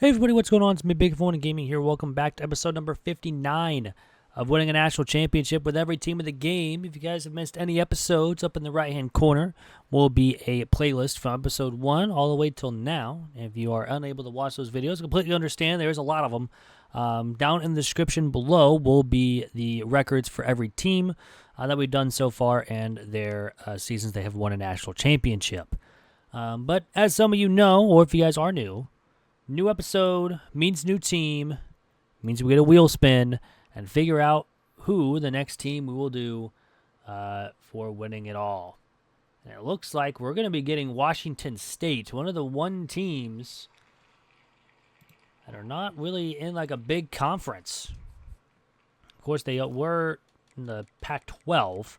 Hey everybody, what's going on? It's me, Big Phone and Gaming here. Welcome back to episode number 59 of Winning a National Championship with Every Team of the Game. If you guys have missed any episodes, up in the right-hand corner will be a playlist from episode 1 all the way till now. If you are unable to watch those videos, completely understand. There's a lot of them. Down in the description below will be the records for every team that we've done so far and their seasons they have won a national championship. But as some of you know, or if you guys are new episode means new team, means we get a wheel spin and figure out who the next team we will do for winning it all. And it looks like we're going to be getting Washington State, one of the teams that are not really in like a big conference. Of course, they were in the Pac-12,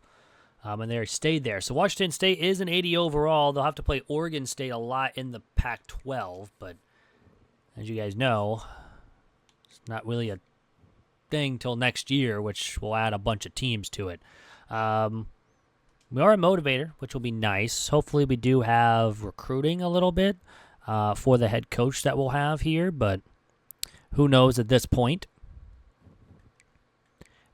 and they stayed there. So Washington State is an 80 overall. They'll have to play Oregon State a lot in the Pac-12, but as you guys know, it's not really a thing till next year, which will add a bunch of teams to it. We are a motivator, which will be nice. Hopefully we do have recruiting a little bit for the head coach that we'll have here, but who knows at this point.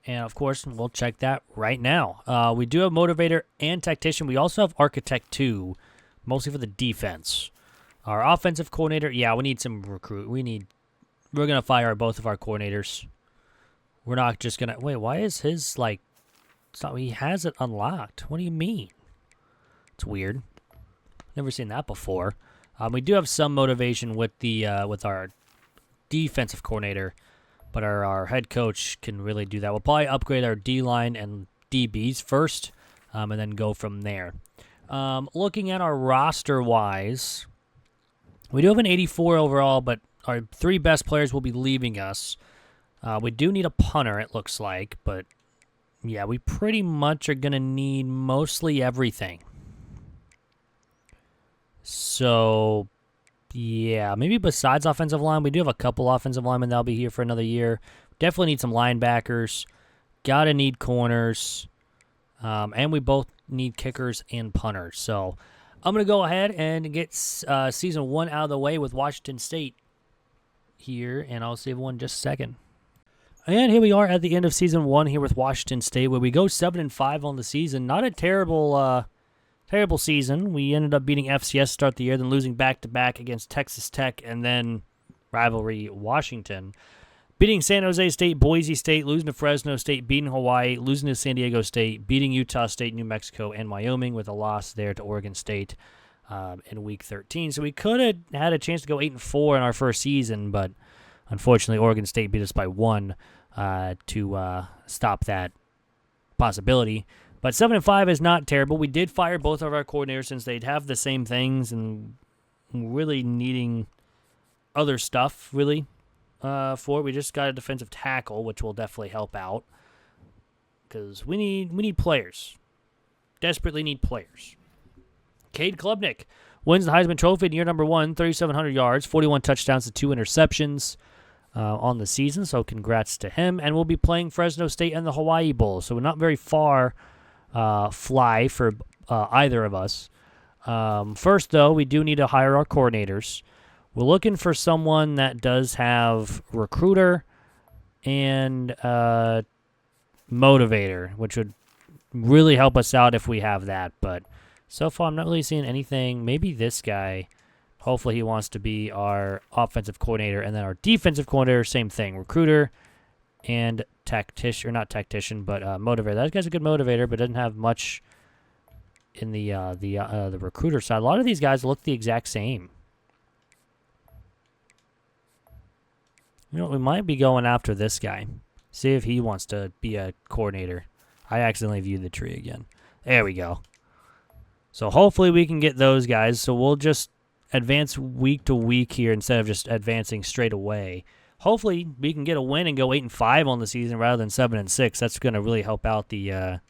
And, of course, we'll check that right now. We do have motivator and tactician. We also have architect, too, mostly for the defense. Our offensive coordinator, yeah, we need some recruit. We're going to fire both of our coordinators. We're not just going to, wait, why is his, he has it unlocked. What do you mean? It's weird. Never seen that before. We do have some motivation with with our defensive coordinator, but our head coach can really do that. We'll probably upgrade our D-line and DBs first, and then go from there. Looking at our roster-wise, we do have an 84 overall, but our 3 best players will be leaving us. We do need a punter, it looks like, but yeah, we pretty much are going to need mostly everything. So, yeah, maybe besides offensive line, we do have a couple offensive linemen that'll be here for another year. Definitely need some linebackers. Gotta need corners. And we both need kickers and punters. So, I'm going to go ahead and get Season 1 out of the way with Washington State here, and I'll see everyone in just a second. And here we are at the end of Season 1 here with Washington State, where we go 7-5 on the season. Not a terrible season. We ended up beating FCS to start the year, then losing back-to-back against Texas Tech, and then rivalry Washington. Beating San Jose State, Boise State, losing to Fresno State, beating Hawaii, losing to San Diego State, beating Utah State, New Mexico, and Wyoming with a loss there to Oregon State in Week 13. So we could have had a chance to go 8-4 in our first season, but unfortunately Oregon State beat us by 1 to stop that possibility. But 7-5 is not terrible. We did fire both of our coordinators since they'd have the same things and really needing other stuff, really. We just got a defensive tackle, which will definitely help out because we need players. Desperately need players. Cade Klubnik wins the Heisman Trophy in year number 1, 3,700 yards, 41 touchdowns to 2 interceptions on the season. So congrats to him. And we'll be playing Fresno State and the Hawaii Bowl. So we're not very far fly for either of us. First, though, we do need to hire our coordinators. We're looking for someone that does have recruiter and motivator, which would really help us out if we have that. But so far, I'm not really seeing anything. Maybe this guy, hopefully he wants to be our offensive coordinator. And then our defensive coordinator, same thing, recruiter and tactician, or not tactician, but motivator. That guy's a good motivator, but doesn't have much in the recruiter side. A lot of these guys look the exact same. You know, we might be going after this guy. See if he wants to be a coordinator. I accidentally viewed the tree again. There we go. So hopefully we can get those guys. So we'll just advance week to week here instead of just advancing straight away. Hopefully we can get a win and go 8-5 on the season rather than 7-6. That's going to really help out the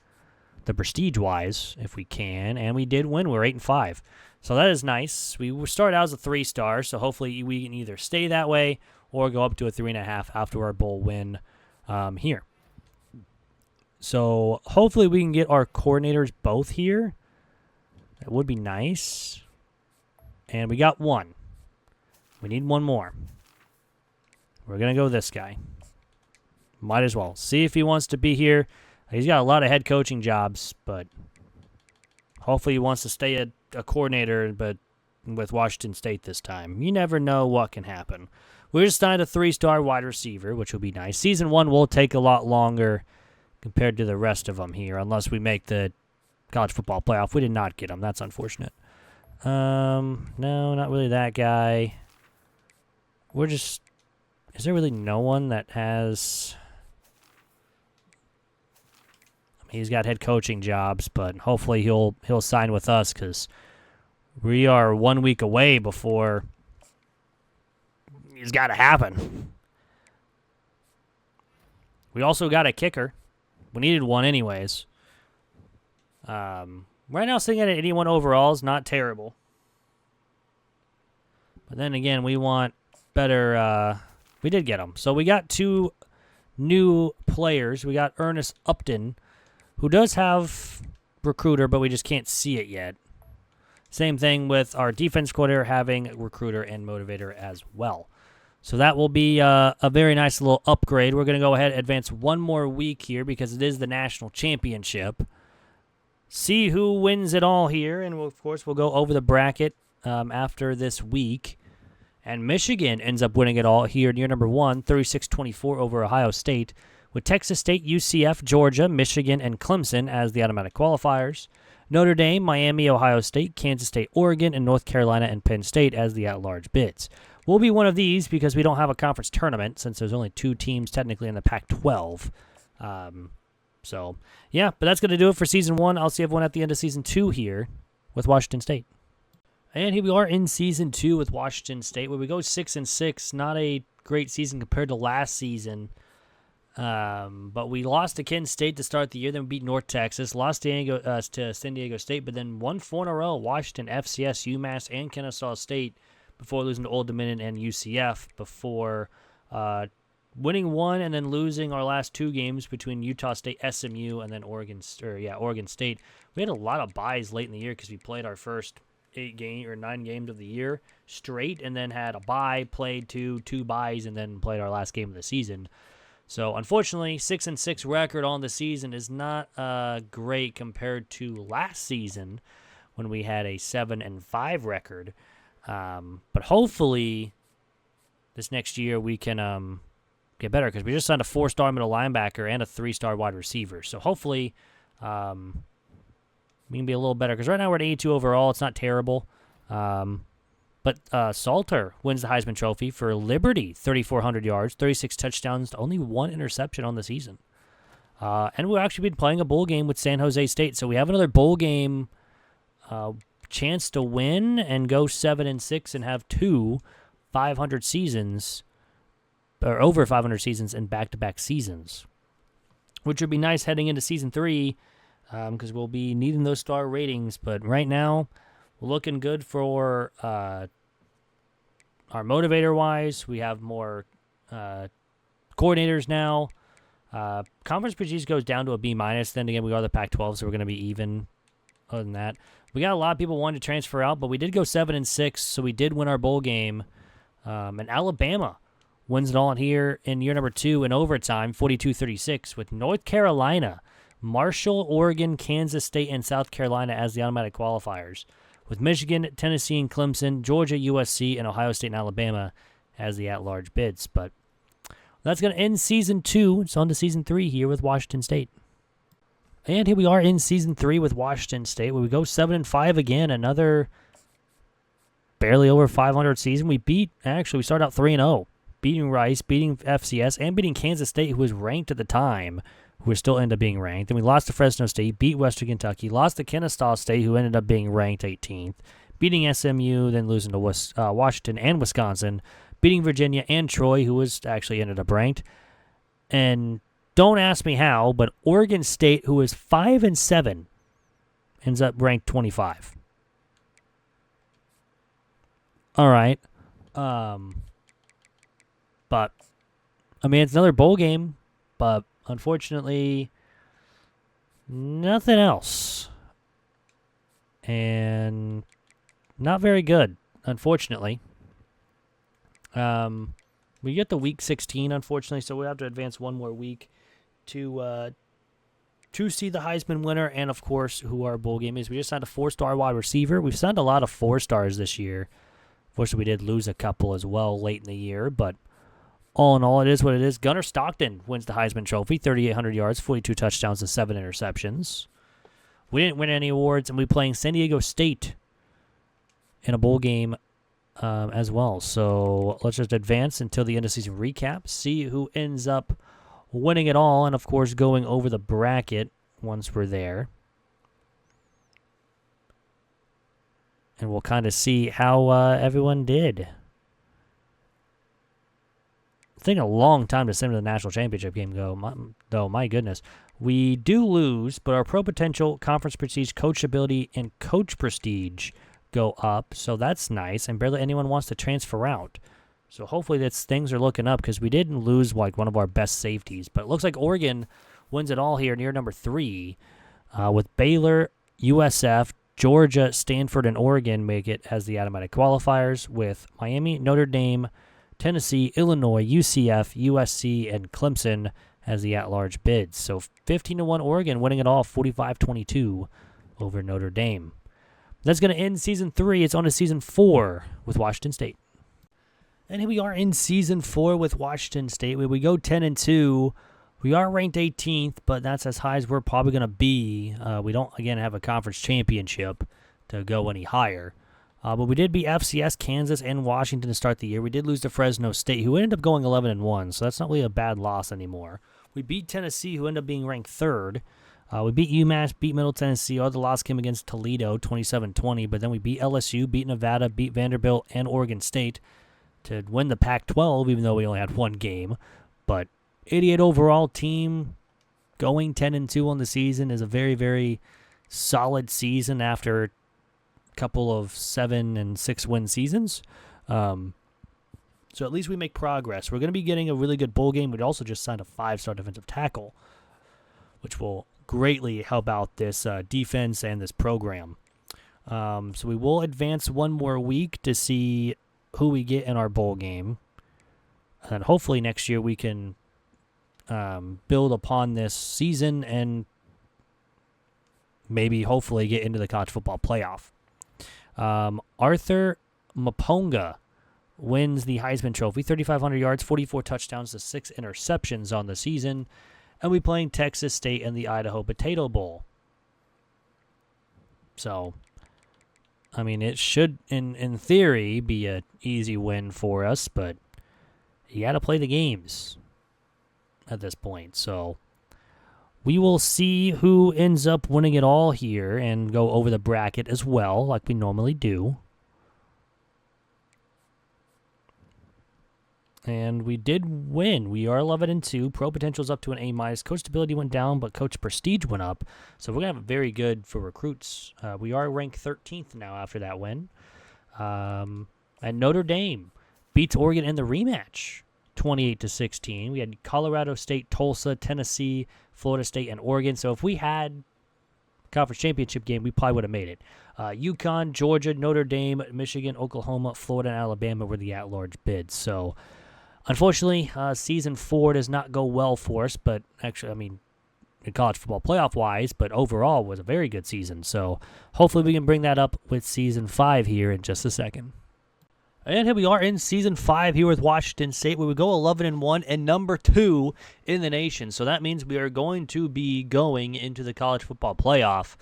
prestige-wise if we can. And we did win. We're 8-5. So that is nice. We started out as a 3-star, so hopefully we can either stay that way or go up to a 3.5 after our bowl win here. So hopefully we can get our coordinators both here. That would be nice. And we got one. We need one more. We're going to go this guy. Might as well. See if he wants to be here. He's got a lot of head coaching jobs, but hopefully he wants to stay a coordinator, but with Washington State this time. You never know what can happen. We just signed a 3-star wide receiver, which will be nice. Season 1 will take a lot longer compared to the rest of them here, unless we make the college football playoff. We did not get him. That's unfortunate. No, not really that guy. We're just... Is there really no one that has... He's got head coaching jobs, but hopefully he'll sign with us because we are 1 week away before it's got to happen. We also got a kicker. We needed one anyways. Right now sitting at 81 overall is not terrible. But then again, we want better... we did get them. So we got 2 new players. We got Ernest Upton, who does have recruiter, but we just can't see it yet. Same thing with our defense coordinator having recruiter and motivator as well. So that will be a very nice little upgrade. We're going to go ahead and advance one more week here because it is the national championship. See who wins it all here, and of course we'll go over the bracket after this week. And Michigan ends up winning it all here in year number 1, 36-24 over Ohio State, with Texas State, UCF, Georgia, Michigan, and Clemson as the automatic qualifiers. Notre Dame, Miami, Ohio State, Kansas State, Oregon, and North Carolina and Penn State as the at-large bids. We'll be one of these because we don't have a conference tournament since there's only 2 teams technically in the Pac-12. So, yeah, but that's going to do it for Season 1. I'll see everyone at the end of Season 2 here with Washington State. And here we are in Season 2 with Washington State, where we go 6-6. Not a great season compared to last season. But we lost to Kent State to start the year, then we beat North Texas, lost to San Diego State, but then won 4 in a row, Washington, FCS, UMass, and Kennesaw State before losing to Old Dominion and UCF before winning 1 and then losing our last 2 games between Utah State, SMU, and then Oregon State. We had a lot of byes late in the year because we played our first 9 games of the year straight and then had a bye, played 2 byes, and then played our last game of the season. So, unfortunately, 6-6 record on the season is not great compared to last season when we had a 7-5 record. But hopefully, this next year we can get better because we just signed a 4-star middle linebacker and a 3-star wide receiver. So, hopefully, we can be a little better because right now we're at 82 overall. It's not terrible. But Salter wins the Heisman Trophy for Liberty, 3,400 yards, 36 touchdowns, only 1 interception on the season. And we've actually been playing a bowl game with San Jose State, so we have another bowl game chance to win and go 7-6 and have 2 500 seasons, or over 500 seasons in back-to-back seasons, which would be nice heading into Season 3 because we'll be needing those star ratings. But right now, looking good for our motivator-wise. We have more coordinators now. Conference prestige goes down to a B-. Then again, we are the Pac-12, so we're going to be even other than that. We got a lot of people wanting to transfer out, but we did go 7-6, so we did win our bowl game. And Alabama wins it all here in year number 2 in overtime, 42-36, with North Carolina, Marshall, Oregon, Kansas State, and South Carolina as the automatic qualifiers, with Michigan, Tennessee, and Clemson, Georgia, USC, and Ohio State and Alabama as the at-large bids. But that's going to end Season 2. It's on to Season 3 here with Washington State. And here we are in Season 3 with Washington State, where we go 7-5 again, another barely over 500 season. We started out 3-0, beating Rice, beating FCS, and beating Kansas State, who was ranked at the time, who still ended up being ranked. Then we lost to Fresno State, beat Western Kentucky, lost to Kennesaw State, who ended up being ranked 18th, beating SMU, then losing to Washington and Wisconsin, beating Virginia and Troy, who was actually ended up ranked. And don't ask me how, but Oregon State, who is 5-7, ends up ranked 25. All right. But, I mean, it's another bowl game, but unfortunately, nothing else. And not very good, unfortunately. We get the Week 16, unfortunately, so we have to advance one more week to see the Heisman winner and, of course, who our bowl game is. We just signed a 4-star wide receiver. We've signed a lot of 4-stars this year. Unfortunately, we did lose a couple as well late in the year, but all in all, it is what it is. Gunnar Stockton wins the Heisman Trophy, 3,800 yards, 42 touchdowns, and 7 interceptions. We didn't win any awards, and we're playing San Diego State in a bowl game as well. So let's just advance until the end of season recap, see who ends up winning it all, and, of course, going over the bracket once we're there. And we'll kind of see how everyone did. It's taking a long time to send to the national championship game, though. My goodness. We do lose, but our pro potential, conference prestige, coachability, and coach prestige go up, so that's nice, and barely anyone wants to transfer out. So hopefully things are looking up, because we didn't lose like one of our best safeties. But it looks like Oregon wins it all here near number 3, with Baylor, USF, Georgia, Stanford, and Oregon make it as the automatic qualifiers, with Miami, Notre Dame, Tennessee, Illinois, UCF, USC, and Clemson as the at-large bids. So 15-1 Oregon winning it all, 45-22 over Notre Dame. That's going to end Season 3. It's on to Season 4 with Washington State. And here we are in Season 4 with Washington State. We go 10-2. We are ranked 18th, but that's as high as we're probably going to be. We don't, again, have a conference championship to go any higher. But we did beat FCS, Kansas, and Washington to start the year. We did lose to Fresno State, who ended up going 11-1, so that's not really a bad loss anymore. We beat Tennessee, who ended up being ranked 3rd. We beat UMass, beat Middle Tennessee. Our other loss came against Toledo, 27-20, but then we beat LSU, beat Nevada, beat Vanderbilt, and Oregon State to win the Pac-12, even though we only had one game. But 88 overall team, going 10-2 on the season is a very, very solid season after a couple of 7 and 6 win seasons. So at least we make progress. We're going to be getting a really good bowl game. We'd also just signed a 5-star defensive tackle, which will greatly help out this defense and this program. So we will advance one more week to see who we get in our bowl game. And hopefully next year we can build upon this season and maybe hopefully get into the college football playoff. Arthur Maponga wins the Heisman Trophy, 3,500 yards, 44 touchdowns to 6 interceptions on the season. And we're playing Texas State in the Idaho Potato Bowl. So, I mean, it should, in theory, be an easy win for us, but you got to play the games at this point. So, we will see who ends up winning it all here and go over the bracket as well, like we normally do. And we did win. We are 11-2. Pro potential's up to an A-. Coach stability went down, but coach prestige went up. So we're going to have it very good for recruits. We are ranked 13th now after that win. And Notre Dame beats Oregon in the rematch, 28-16. We had Colorado State, Tulsa, Tennessee, Florida State, and Oregon. So if we had conference championship game, we probably would have made it. Uconn, Georgia, Notre Dame, Michigan, Oklahoma, Florida, and Alabama were the at-large bids. So unfortunately, Season 4 does not go well for us, but actually, I mean, in college football playoff-wise, but overall was a very good season. So hopefully we can bring that up with Season 5 here in just a second. And here we are in Season 5 here with Washington State, where we go 11-1 and number 2 in the nation. So that means we are going to be going into the college football playoff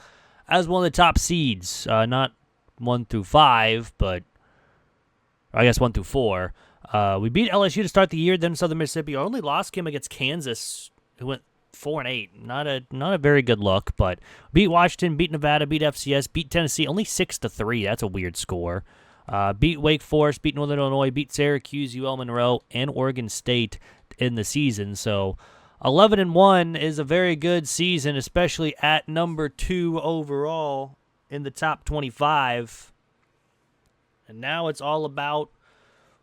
as one of the top seeds. Not 1 through 5, but I guess 1 through 4. We beat LSU to start the year, then Southern Mississippi. Our only loss came against Kansas, who went 4-8. Not a very good look, but beat Washington, beat Nevada, beat FCS, beat Tennessee, only 6-3. That's a weird score. Beat Wake Forest, beat Northern Illinois, beat Syracuse, UL Monroe, and Oregon State in the season. So 11-1 is a very good season, especially at number 2 overall in the top 25. And now it's all about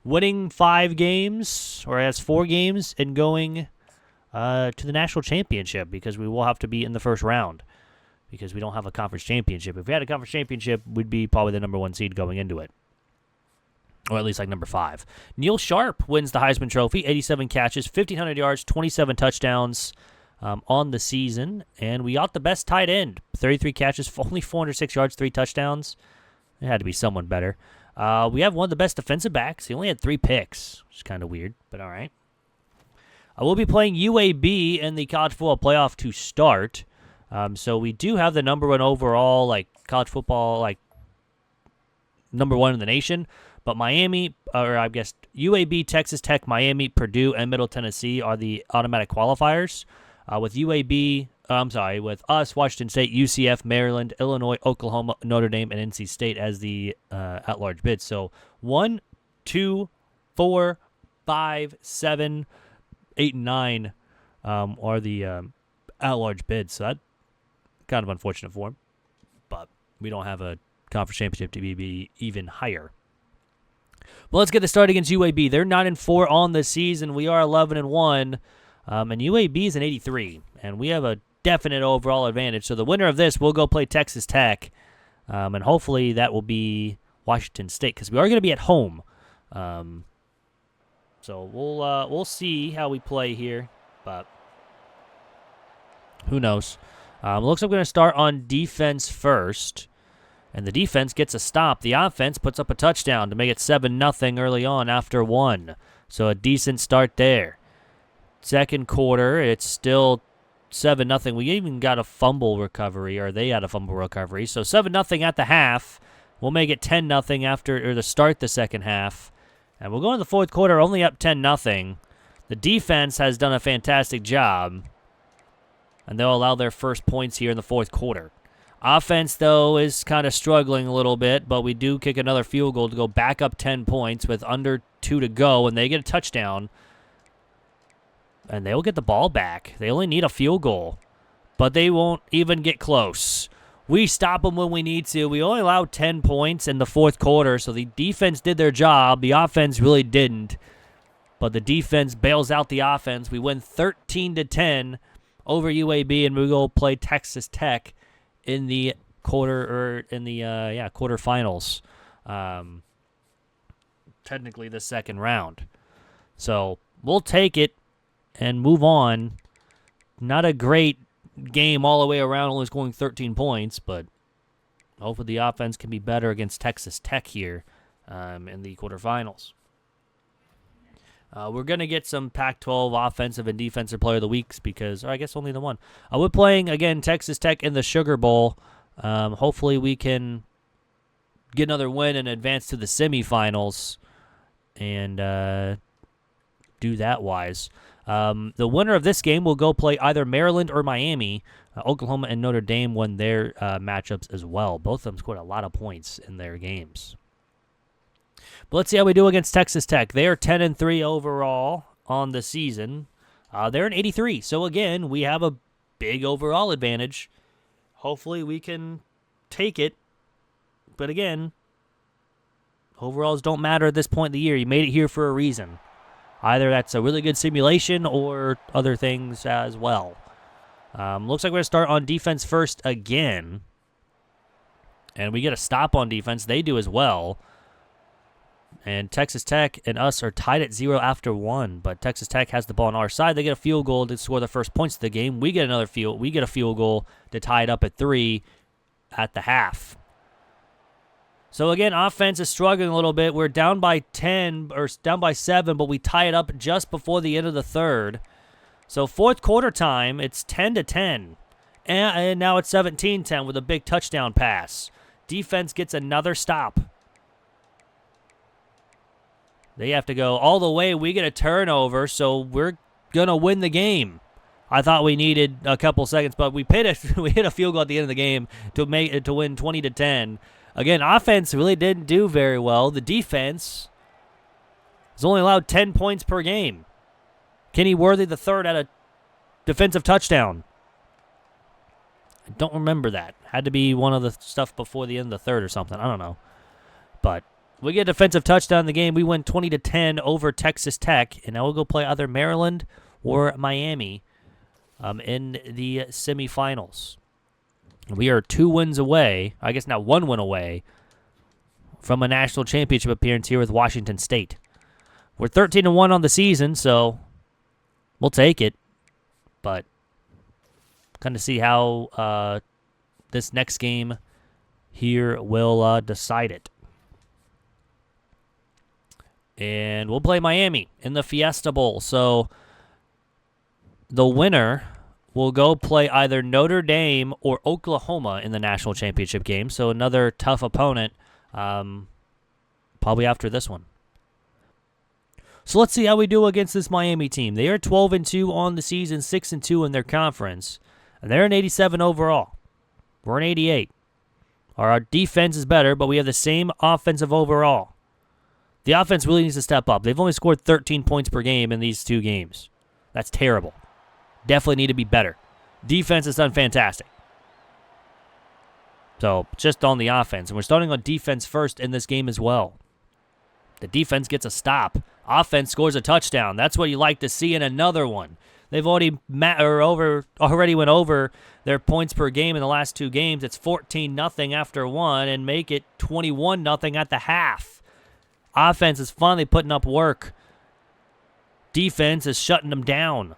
winning 5 games, or as 4 games, and going to the national championship, because we will have to be in the first round because we don't have a conference championship. If we had a conference championship, we'd be probably the number 1 seed going into it. or at least like number 5. Neil Sharp wins the Heisman Trophy, 87 catches, 1,500 yards, 27 touchdowns on the season. And we got the best tight end, 33 catches, only 406 yards, 3 touchdowns. It had to be someone better. We have one of the best defensive backs. He only had 3 picks, which is kind of weird, but all right. I will be playing UAB in the college football playoff to start. So we do have the number 1 overall, like college football, like number 1 in the nation. But Miami, or I guess UAB, Texas Tech, Miami, Purdue, and Middle Tennessee are the automatic qualifiers. With with us, Washington State, UCF, Maryland, Illinois, Oklahoma, Notre Dame, and NC State as the at-large bids. So 1, 2, 4, 5, 7, 8, and 9 are the at-large bids. So that's kind of unfortunate for them. But we don't have a conference championship to be even higher. But let's get the start against UAB. They're 9-4 on the season. We are 11-1. And UAB is an 83. And we have a definite overall advantage. So the winner of this will go play Texas Tech. And hopefully that will be Washington State, because we are going to be at home. So we'll see how we play here. But who knows? Looks like we're going to start on defense first. And the defense gets a stop. The offense puts up a touchdown to make it 7-0 early on after 1. So a decent start there. Second quarter, it's still 7-0. We even got a fumble recovery, or they had a fumble recovery. So 7-0 at the half. We'll make it 10-0 after, or to start the second half. And we'll go in the fourth quarter only up 10-0. The defense has done a fantastic job. And they'll allow their first points here in the fourth quarter. Offense, though, is kind of struggling a little bit, but we do kick another field goal to go back up 10 points with under 2 to go, and they get a touchdown. And they'll get the ball back. They only need a field goal, but they won't even get close. We stop them when we need to. We only allowed 10 points in the fourth quarter, so the defense did their job. The offense really didn't, but the defense bails out the offense. We win 13-10 over UAB, and we go play Texas Tech in the quarterfinals. Technically the second round. So we'll take it and move on. Not a great game all the way around, only scoring 13 points, but hopefully the offense can be better against Texas Tech here in the quarterfinals. We're going to get some Pac-12 offensive and defensive player of the weeks because, or I guess only the one. We're playing, again, Texas Tech in the Sugar Bowl. Hopefully we can get another win and advance to the semifinals and do that wise. The winner of this game will go play either Maryland or Miami. Oklahoma and Notre Dame won their matchups as well. Both of them scored a lot of points in their games. But let's see how we do against Texas Tech. They are 10-3 overall on the season. They're an 83. So, again, we have a big overall advantage. Hopefully we can take it. But, again, overalls don't matter at this point in the year. You made it here for a reason. Either that's a really good simulation or other things as well. Looks like we're going to start on defense first again. And we get a stop on defense. They do as well. And Texas Tech and us are tied at 0 after 1. But Texas Tech has the ball on our side. They get a field goal to score the first points of the game. We get a field goal to tie it up at 3 at the half. So, again, offense is struggling a little bit. We're down by 10 or down by 7, but we tie it up just before the end of the third. So, fourth quarter time, it's 10-10. And now it's 17-10 with a big touchdown pass. Defense gets another stop. They have to go all the way. We get a turnover, so we're going to win the game. I thought we needed a couple seconds, but we hit a field goal at the end of the game to win 20-10. Again, offense really didn't do very well. The defense has only allowed 10 points per game. Kenny Worthy III had a defensive touchdown. I don't remember that. Had to be one of the stuff before the end of the third or something. I don't know. But we get a defensive touchdown in the game. We win 20-10 over Texas Tech, and now we'll go play either Maryland or Miami in the semifinals. We are 2 wins away. I guess now 1 win away from a national championship appearance here with Washington State. We're 13-1 on the season, so we'll take it. But kind of see how this next game here will decide it. And we'll play Miami in the Fiesta Bowl. So the winner will go play either Notre Dame or Oklahoma in the national championship game. So another tough opponent probably after this one. So let's see how we do against this Miami team. They are 12-2 on the season, 6-2 in their conference. And they're an 87 overall. We're an 88. Our defense is better, but we have the same offensive overall. The offense really needs to step up. They've only scored 13 points per game in these 2 games. That's terrible. Definitely need to be better. Defense has done fantastic. So, just on the offense. And we're starting on defense first in this game as well. The defense gets a stop. Offense scores a touchdown. That's what you like to see in another one. They've already went over their points per game in the last 2 games. It's 14-0 after 1 and make it 21-0 at the half. Offense is finally putting up work. Defense is shutting them down.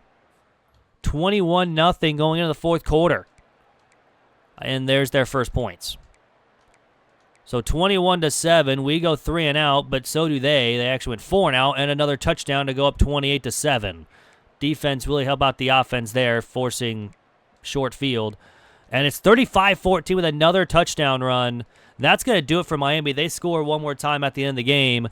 21-0 going into the fourth quarter. And there's their first points. So 21-7, we go 3 and out, but so do they. They actually went 4 and out, and another touchdown to go up 28-7. Defense really helped out the offense there, forcing short field. And it's 35-14 with another touchdown run. That's going to do it for Miami. They score one more time at the end of the game.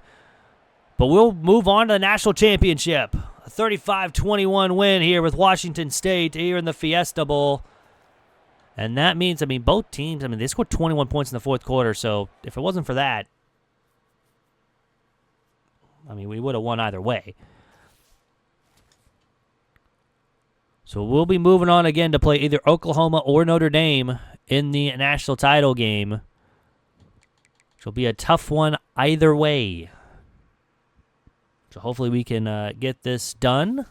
But we'll move on to the national championship. A 35-21 win here with Washington State here in the Fiesta Bowl. And that means, both teams, they scored 21 points in the fourth quarter. So if it wasn't for that, we would have won either way. So we'll be moving on again to play either Oklahoma or Notre Dame in the national title game. Which will be a tough one either way. So hopefully we can get this done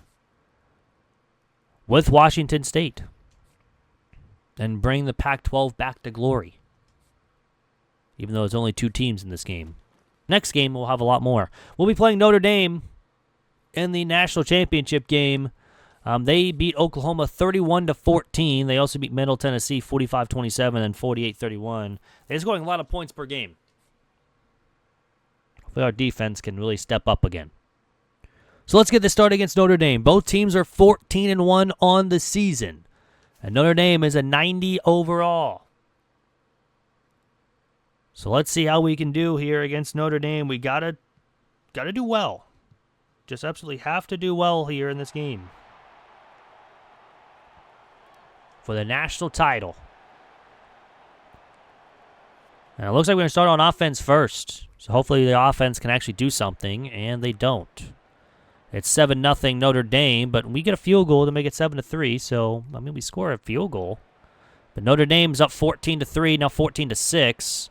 with Washington State and bring the Pac-12 back to glory. Even though there's only 2 teams in this game. Next game, we'll have a lot more. We'll be playing Notre Dame in the national championship game. They beat Oklahoma 31-14. They also beat Middle Tennessee 45-27 and 48-31. They're scoring a lot of points per game. Hopefully our defense can really step up again. So let's get this started against Notre Dame. Both teams are 14-1 on the season. And Notre Dame is a 90 overall. So let's see how we can do here against Notre Dame. We gotta do well. Just absolutely have to do well here in this game. For the national title. And it looks like we're going to start on offense first. So hopefully the offense can actually do something, and they don't. It's 7-0 Notre Dame, but we get a field goal to make it 7-3. So, we score a field goal. But Notre Dame's up 14-3, now 14-6.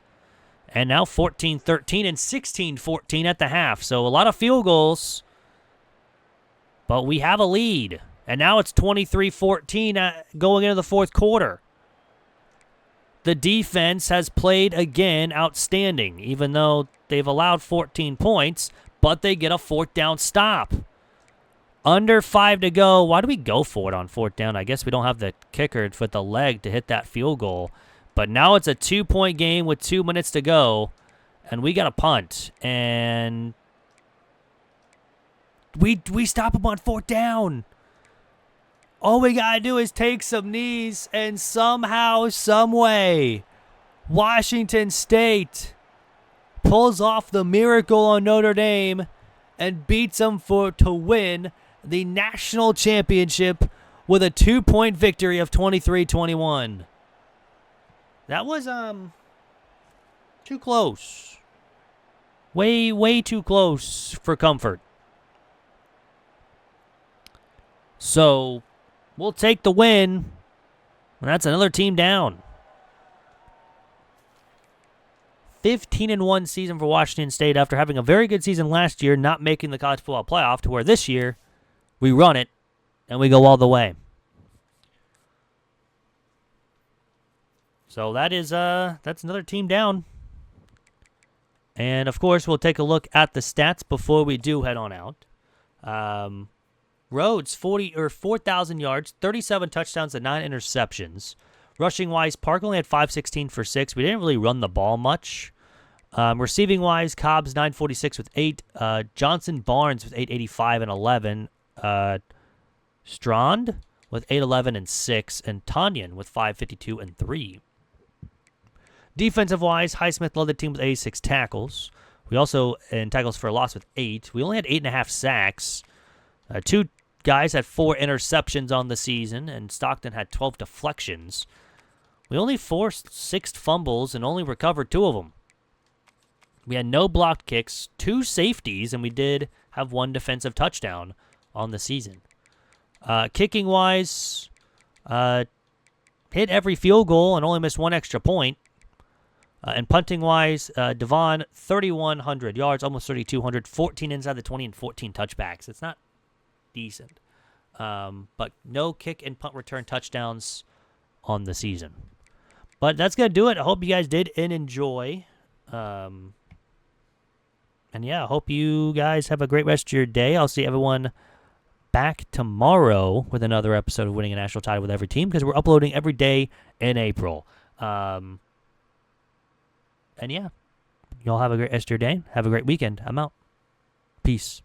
And now 14-13 and 16-14 at the half. So a lot of field goals. But we have a lead. And now it's 23-14 going into the fourth quarter. The defense has played again outstanding, even though they've allowed 14 points, but they get a fourth down stop. Under 5 to go. Why do we go for it on fourth down? I guess we don't have the kicker with the leg to hit that field goal. But now it's a 2-point game with 2 minutes to go, and we got a punt. And we stop them on fourth down. All we got to do is take some knees, and somehow, some way, Washington State pulls off the miracle on Notre Dame and beats them to win the national championship with a 2-point victory of 23-21. That was too close. Way too close for comfort. So we'll take the win. And that's another team down. 15-1 season for Washington State after having a very good season last year, not making the college football playoff, to where this year we run it and we go all the way. So that's another team down. And, of course, we'll take a look at the stats before we do head on out. Rhodes, 4,000 yards, 37 touchdowns, and 9 interceptions. Rushing-wise, Park only had 516 for 6. We didn't really run the ball much. Receiving-wise, Cobbs, 946 with 8. Johnson Barnes with 885 and 11. Strand with 811 and 6. And Tanyan with 552 and 3. Defensive-wise, Highsmith led the team with 86 tackles. We also, in tackles for a loss, with 8. We only had 8.5 sacks. 2 guys had 4 interceptions on the season, and Stockton had 12 deflections. We only forced 6 fumbles and only recovered 2 of them. We had no blocked kicks, 2 safeties, and we did have 1 defensive touchdown on the season. Kicking-wise, hit every field goal and only missed 1 extra point. And punting-wise, Devon, 3,100 yards, almost 3,200, 14 inside the 20 and 14 touchbacks. It's not decent. But no kick and punt return touchdowns on the season. But that's going to do it. I hope you guys did and enjoy. And yeah, I hope you guys have a great rest of your day. I'll see everyone back tomorrow with another episode of Winning a National Title with Every Team, because we're uploading every day in April. And yeah, y'all have a great rest of your day. Have a great weekend. I'm out. Peace.